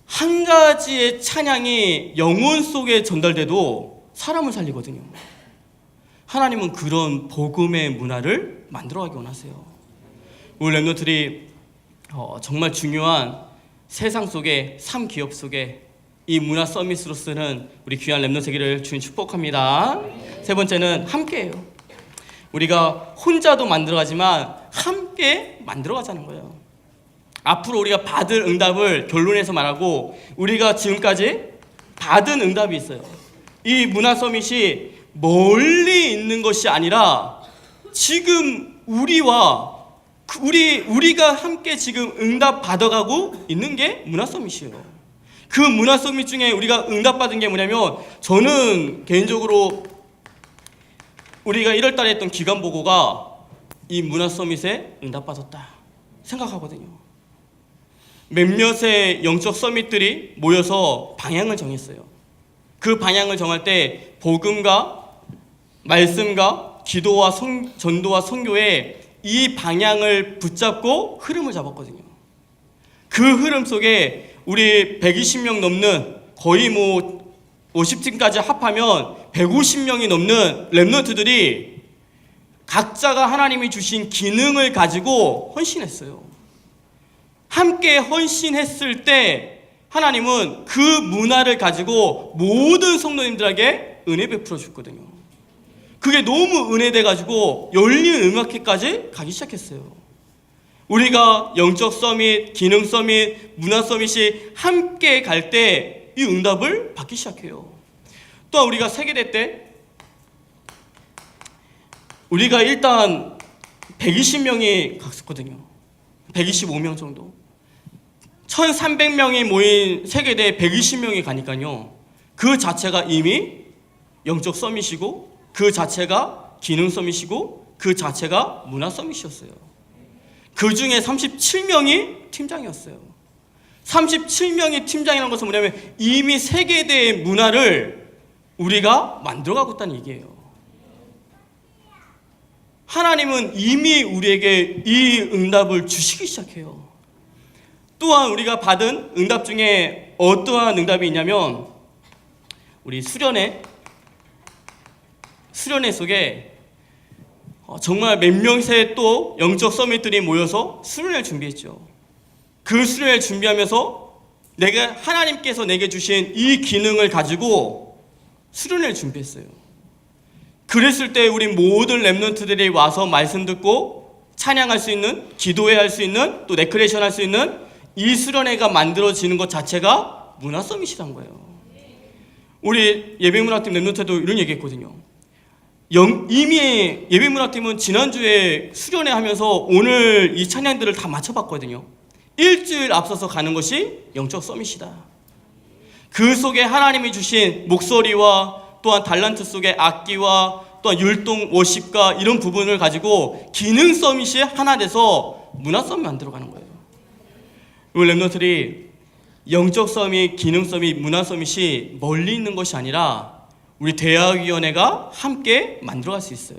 한 가지의 찬양이 영혼 속에 전달돼도 사람을 살리거든요. 하나님은 그런 복음의 문화를 만들어가기 원하세요. 우리 렘넌트들이 정말 중요한 세상 속에, 삶 기업 속에 이 문화 서밋으로서는 우리 귀한 렘넌트 세계를 주님 축복합니다. 세 번째는 함께예요. 우리가 혼자도 만들어가지만 함께 만들어가자는 거예요. 앞으로 우리가 받을 응답을 결론에서 말하고, 우리가 지금까지 받은 응답이 있어요. 이 문화 서밋이 멀리 있는 것이 아니라 지금 우리가 함께 지금 응답 받아가고 있는 게 문화 서밋이에요. 그 문화 서밋 중에 우리가 응답 받은 게 뭐냐면, 저는 개인적으로 우리가 1월 달에 했던 기간 보고가 이 문화 서밋에 응답 받았다 생각하거든요. 몇몇의 영적 서밋들이 모여서 방향을 정했어요. 그 방향을 정할 때 복음과 말씀과 기도와 전도와 선교의 이 방향을 붙잡고 흐름을 잡았거든요. 그 흐름 속에 우리 120명 넘는, 거의 50팀까지 합하면 150명이 넘는 렘넌트들이 각자가 하나님이 주신 기능을 가지고 헌신했어요. 함께 헌신했을 때 하나님은 그 문화를 가지고 모든 성도님들에게 은혜 베풀어 줬거든요. 그게 너무 은혜돼가지고 열린 음악회까지 가기 시작했어요. 우리가 영적 서밋, 기능 서밋, 문화 서밋이 함께 갈 때 이 응답을 받기 시작해요. 또한 우리가 세계대 때 우리가 일단 120명이 갔었거든요. 125명 정도. 1300명이 모인 세계대에 120명이 가니까요. 그 자체가 이미 영적 서밋이고, 그 자체가 기능 서밋이고, 그 자체가 문화 서밋이었어요. 그 중에 37명이 팀장이었어요. 37명이 팀장이라는 것은 뭐냐면 이미 세계대의 문화를 우리가 만들어가고 있다는 얘기예요. 하나님은 이미 우리에게 이 응답을 주시기 시작해요. 또한 우리가 받은 응답 중에 어떠한 응답이 있냐면, 우리 수련회 속에 정말 몇 명의 또 영적 서밋들이 모여서 수련회를 준비했죠. 그 수련회를 준비하면서 하나님께서 내게 주신 이 기능을 가지고 수련회를 준비했어요. 그랬을 때 우리 모든 렘넌트들이 와서 말씀 듣고 찬양할 수 있는, 기도회 할 수 있는, 또 레크레이션 할 수 있는 이 수련회가 만들어지는 것 자체가 문화 서밋이란 거예요. 우리 예배문화팀 렘넌트도 이런 얘기했거든요. 이미 예배문화팀은 지난주에 수련회 하면서 오늘 이 찬양들을 다 맞춰봤거든요. 일주일 앞서서 가는 것이 영적 서밋이다. 그 속에 하나님이 주신 목소리와 또한 달란트 속의 악기와 또한 율동, 워십과 이런 부분을 가지고 기능 서밋이 하나 돼서 문화 서밋 만들어가는 거예요. 우리 렘넌트들이 영적 서밋, 기능 서밋, 문화 서밋이 멀리 있는 것이 아니라 우리 대학위원회가 함께 만들어갈 수 있어요.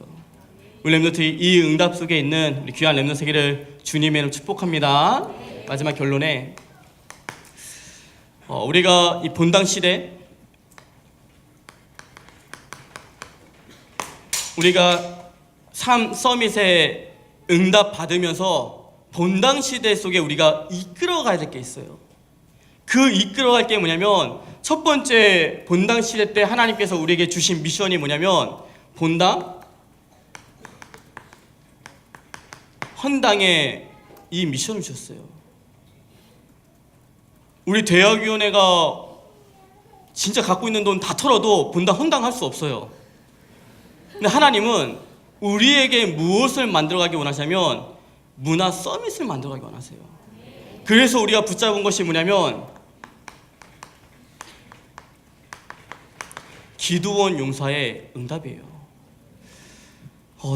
우리 렘넌트들이 이 응답 속에 있는 우리 귀한 렘넌트 세계를 주님의 이름으로 축복합니다. 마지막 결론에 우리가 이 본당 시대, 우리가 삶 서밋에 응답 받으면서 본당 시대 속에 우리가 이끌어가야 될 게 있어요. 그 이끌어갈 게 뭐냐면, 첫 첫 번째 본당 시대 때 하나님께서 우리에게 주신 미션이 뭐냐면 본당, 헌당에 이 미션을 주셨어요. 우리 대학위원회가 진짜 갖고 있는 돈 다 털어도 본당 헌당할 수 없어요. 근데 하나님은 우리에게 무엇을 만들어가기 원하시냐면 문화 서밋을 만들어가기 원하세요. 그래서 우리가 붙잡은 것이 뭐냐면 기도원 용사의 응답이에요.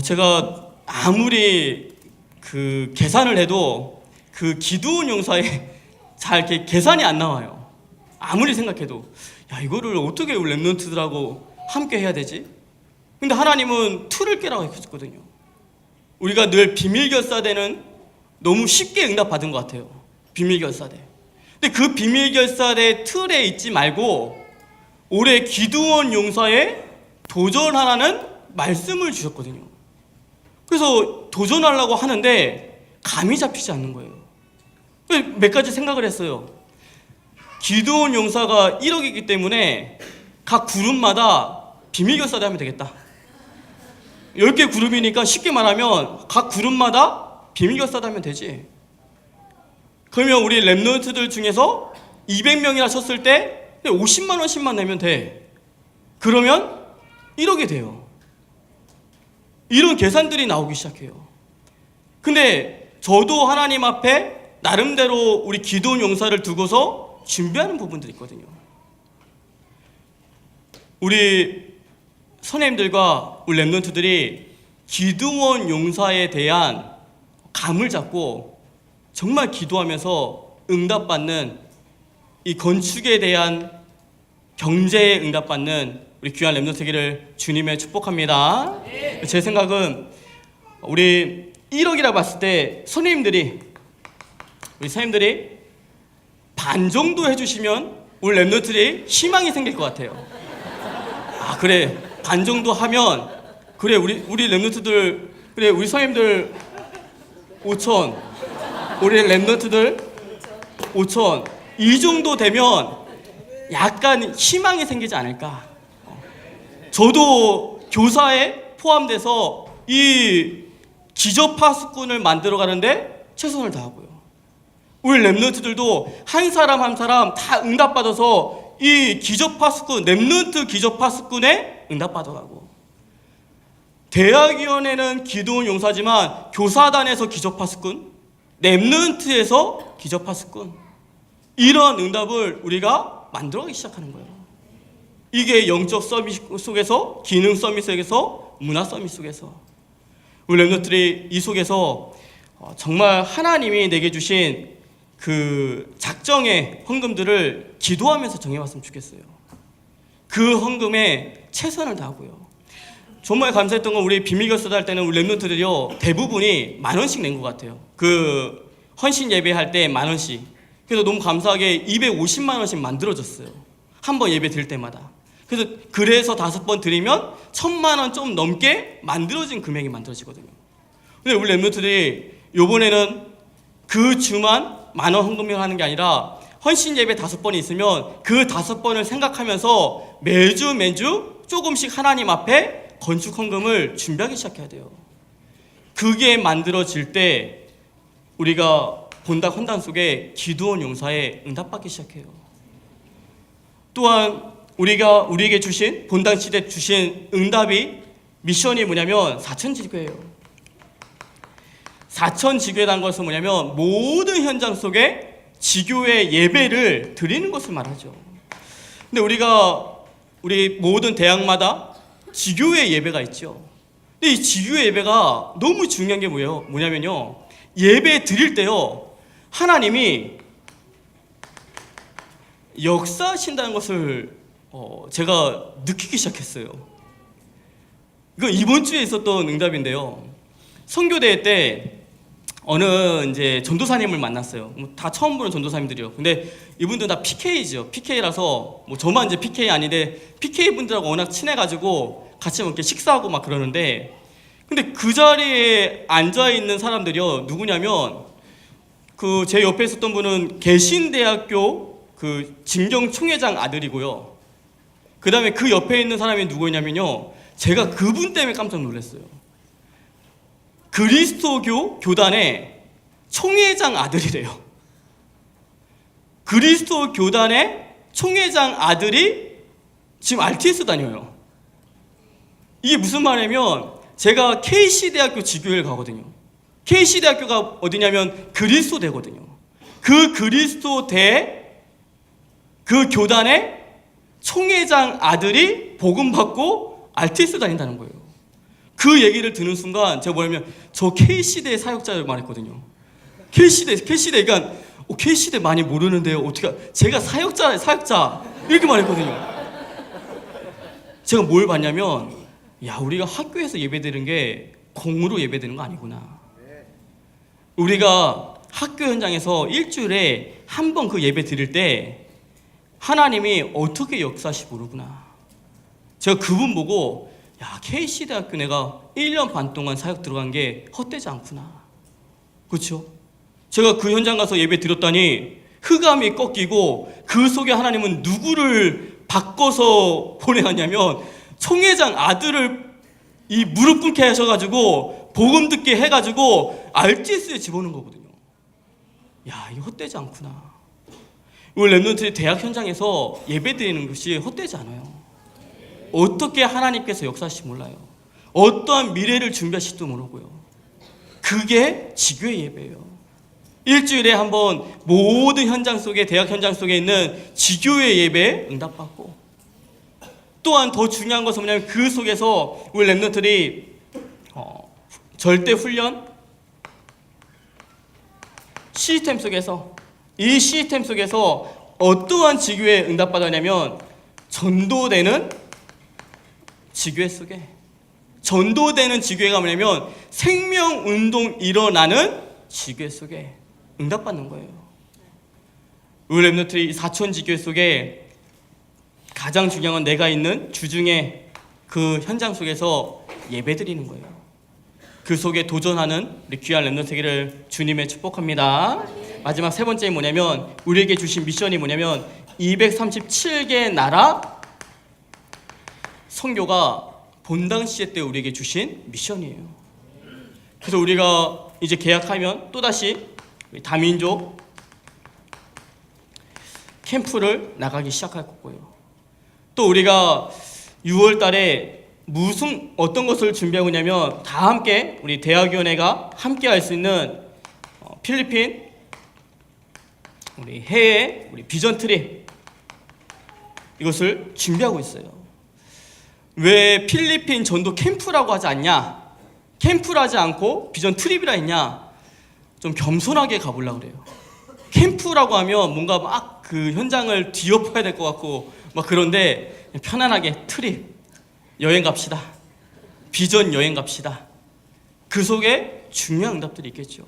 제가 아무리 그 계산을 해도 그 기도원 용사의 잘 이렇게 계산이 안 나와요. 아무리 생각해도 야, 이거를 어떻게 우리 랩런트들하고 함께 해야 되지? 근데 하나님은 틀을 깨라고 했거든요. 우리가 늘 비밀결사대는 너무 쉽게 응답받은 것 같아요. 비밀결사대. 근데 그 비밀결사대 틀에 있지 말고 올해 기도원 용사에 도전하라는 말씀을 주셨거든요. 그래서 도전하려고 하는데 감이 잡히지 않는 거예요. 몇 가지 생각을 했어요. 기도원 용사가 1억이기 때문에 각 그룹마다 비밀결사대 하면 되겠다. 10개 그룹이니까 쉽게 말하면 각 그룹마다 비밀결사대 하면 되지. 그러면 우리 랩런트들 중에서 200명이나 쳤을 때 50만 원씩만 내면 돼. 그러면 1억이 돼요. 이런 계산들이 나오기 시작해요. 근데 저도 하나님 앞에 나름대로 우리 기도원 용사를 두고서 준비하는 부분들이 있거든요. 우리 선생님들과 우리 랩런트들이 기도원 용사에 대한 감을 잡고 정말 기도하면서 응답받는 이 건축에 대한 경제에 응답받는 우리 귀한 랩런트 되기를 주님의 축복합니다. 제 생각은 우리 1억이라 봤을 때 우리 선생님들이 반 정도 해주시면 우리 랩런트들이 희망이 생길 것 같아요. 아 그래 반 정도 하면 그래 우리 랩런트들 그래 우리 선생님들 5천 우리 랩런트들 5천 이 정도 되면 약간 희망이 생기지 않을까. 저도 교사에 포함돼서 이 기저파수꾼을 만들어 가는데 최선을 다하고요. 우리 랩런트들도 한 사람 한 사람 다 응답받아서 이 기저파수꾼 랩런트 기저파수꾼에 응답받아가고 대학위원회는 기도원 용사지만 교사단에서 기저파수꾼 랩런트에서 기저파수꾼 이런 응답을 우리가 만들어가기 시작하는 거예요. 이게 영적 서밋 속에서 기능 서밋 속에서 문화 서밋 속에서 우리 랩런트들이 이 속에서 정말 하나님이 내게 주신 그 작정의 헌금들을 기도하면서 정해왔으면 좋겠어요. 그 헌금에 최선을 다하고요. 정말 감사했던 건 우리 비밀결사도 할 때는 우리 랩런트들이요 대부분이 10,000원씩 낸 것 같아요. 그 헌신 예배할 때 10,000원씩. 그래서 너무 감사하게 250만 원씩 만들어졌어요. 한 번 예배 드릴 때마다. 그래서 5번 드리면 1,000만 원 좀 넘게 만들어진 금액이 만들어지거든요. 근데 우리 랩런트들이 요번에는 그 주만 10,000원 헌금을 하는 게 아니라 헌신 예배 5번이 있으면 그 5번을 생각하면서 매주 조금씩 하나님 앞에 건축 헌금을 준비하기 시작해야 돼요. 그게 만들어질 때 우리가 본당 헌당 속에 기도원 용사에 응답받기 시작해요. 또한 우리에게 주신 본당 시대 주신 응답이 미션이 뭐냐면 4,000지교예요. 4,000지교라는 것은 뭐냐면 모든 현장 속에 지교의 예배를 드리는 것을 말하죠. 근데 우리 모든 대학마다 지교의 예배가 있죠. 근데 이 지교의 예배가 너무 중요한 게 뭐냐면요. 예배 드릴 때요. 하나님이 역사하신다는 것을 제가 느끼기 시작했어요. 이건 이번 주에 있었던 응답인데요. 선교대회 때 어느 이제 전도사님을 만났어요. 다 처음 보는 전도사님들이요. 근데 이분들 다 PK죠. PK라서 저만 이제 PK 아닌데 PK 분들하고 워낙 친해가지고 같이 이렇게 식사하고 막 그러는데 근데 그 자리에 앉아 있는 사람들이요 누구냐면 그 제 옆에 있었던 분은 개신대학교 그 진경 총회장 아들이고요. 그 다음에 그 옆에 있는 사람이 누구냐면요, 제가 그분 때문에 깜짝 놀랐어요. 그리스도교 교단의 총회장 아들이래요. 그리스도 교단의 총회장 아들이 지금 RTS 다녀요. 이게 무슨 말이냐면, 제가 KC대학교 지교회를 가거든요. KC대학교가 어디냐면 그리스도대거든요. 그 그리스도대 그 교단의 총회장 아들이 복음받고 RTS 다닌다는 거예요. 그 얘기를 듣는 순간 제가 뭐냐면, 저 K시대 사역자를 말했거든요. K시대 그러니까 K시대 많이 모르는데요, 어떻게, 제가 사역자 이렇게 말했거든요. 제가 뭘 봤냐면, 야, 우리가 학교에서 예배드리는 게 공으로 예배드리는 거 아니구나. 우리가 학교 현장에서 일주일에 한 번 그 예배 드릴 때 하나님이 어떻게 역사하시 모르구나. 제가 그분 보고, 야, KC대학교 내가 1년 반 동안 사역 들어간 게 헛되지 않구나. 그렇죠? 제가 그 현장 가서 예배 드렸더니 흑암이 꺾이고 그 속에 하나님은 누구를 바꿔서 보내왔냐면 총회장 아들을 이 무릎 꿇게 하셔가지고 복음 듣게 해가지고 RTS에 집어넣은 거거든요. 야, 이거 헛되지 않구나. 우리 랩런트들이 대학 현장에서 예배 드리는 것이 헛되지 않아요. 어떻게 하나님께서 역사하실지 몰라요. 어떠한 미래를 준비하실지도 모르고요. 그게 지교의 예배예요. 일주일에 한 번 모든 현장 속에, 대학 현장 속에 있는 지교의 예배에 응답받고, 또한 더 중요한 것은 뭐냐면 그 속에서 우리 랩런트들이 절대 훈련 시스템 속에서, 이 시스템 속에서 어떠한 지교에 응답받았냐면 전도되는 지교회 속에, 전도되는 지교회가 뭐냐면 생명운동 일어나는 지교회 속에 응답받는 거예요. 우리 랩런트들이 사천 지교회 속에 가장 중요한 건 내가 있는 주중에 그 현장 속에서 예배드리는 거예요. 그 속에 도전하는 우리 귀한 랩런트 되기를 주님의 축복합니다. 마지막 세 번째 뭐냐면, 우리에게 주신 미션이 뭐냐면 237개 나라 선교가 본당 시대 때 우리에게 주신 미션이에요. 그래서 우리가 이제 계약하면 또다시 다민족 캠프를 나가기 시작할 거고요. 또 우리가 6월 달에 어떤 것을 준비하고 있냐면, 다 함께 우리 대학위원회가 함께 할 수 있는 필리핀 우리 해외 우리 비전 트립, 이것을 준비하고 있어요. 왜 필리핀 전도 캠프라고 하지 않냐, 캠프를 하지 않고 비전 트립이라 했냐, 좀 겸손하게 가보려고 그래요. 캠프라고 하면 뭔가 막 그 현장을 뒤엎어야 될 것 같고 막 그런데, 편안하게 트립, 여행 갑시다, 비전 여행 갑시다. 그 속에 중요한 응답들이 있겠죠.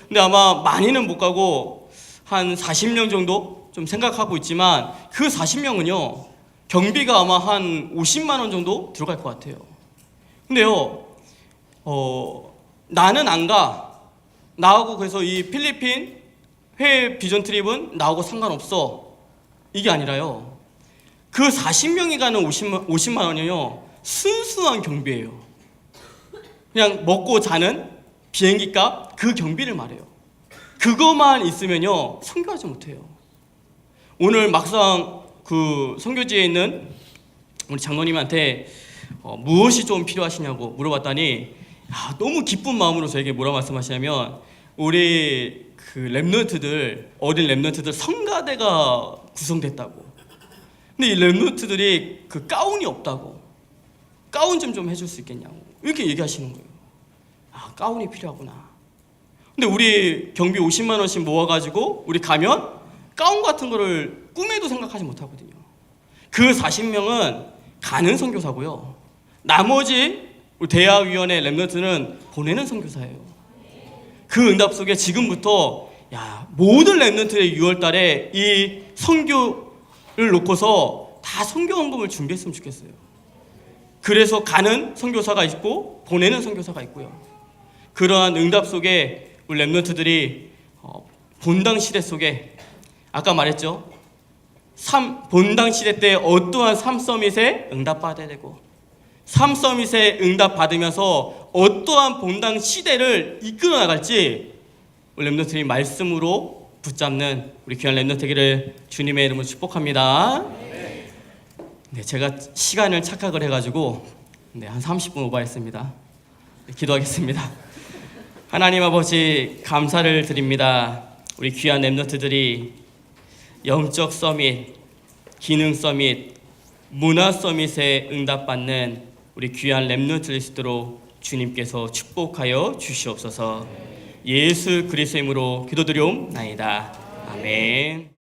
근데 아마 많이는 못 가고 한 40명 정도 좀 생각하고 있지만, 그 40명은요 경비가 아마 한 50만 원 정도 들어갈 것 같아요. 근데요 나는 안 가, 나하고 그래서 이 필리핀 해외 비전 트립은 나하고 상관없어, 이게 아니라요, 그 40명이 가는 50만 원이요 순수한 경비예요. 그냥 먹고 자는 비행기값, 그 경비를 말해요. 그것만 있으면요 선교하지 못해요. 오늘 막상 그 선교지에 있는 우리 장로님한테 무엇이 좀 필요하시냐고 물어봤더니, 너무 기쁜 마음으로 저에게 뭐라 말씀하시냐면, 우리 그 랩런트들, 어린 랩런트들 성가대가 구성됐다고. 근데 이 랩런트들이 그 가운이 없다고, 가운 좀 해줄 수 있겠냐고 이렇게 얘기하시는 거예요. 가운이 필요하구나. 근데 우리 경비 50만 원씩 모아가지고 우리 가면 가운 같은 거를 꿈에도 생각하지 못하거든요. 그 40명은 가는 선교사고요, 나머지 우리 대학위원회 랩런트는 보내는 선교사예요. 그 응답 속에 지금부터 모든 랩런트의 6월 달에 이 선교를 놓고서 다 선교 헌금을 준비했으면 좋겠어요. 그래서 가는 선교사가 있고 보내는 선교사가 있고요. 그러한 응답 속에 우리 랩런트들이 본당 시대 속에, 아까 말했죠, 본당 시대 때 어떠한 삶서밋에 응답받아야 되고, 삶서밋에 응답받으면서 어떠한 본당 시대를 이끌어 나갈지 우리 렘넌트들이 말씀으로 붙잡는 우리 귀한 렘넌트 되기를 주님의 이름으로 축복합니다. 네, 제가 시간을 착각을 해가지고 한 30분 오버했습니다. 네, 기도하겠습니다. 하나님 아버지 감사를 드립니다. 우리 귀한 렘넌트들이 영적 서밋, 기능 서밋, 문화 서밋에 응답받는 우리 귀한 렘넌트일 수 있도록 주님께서 축복하여 주시옵소서. 예수 그리스도의 이름으로 기도드리옵나이다. 아멘.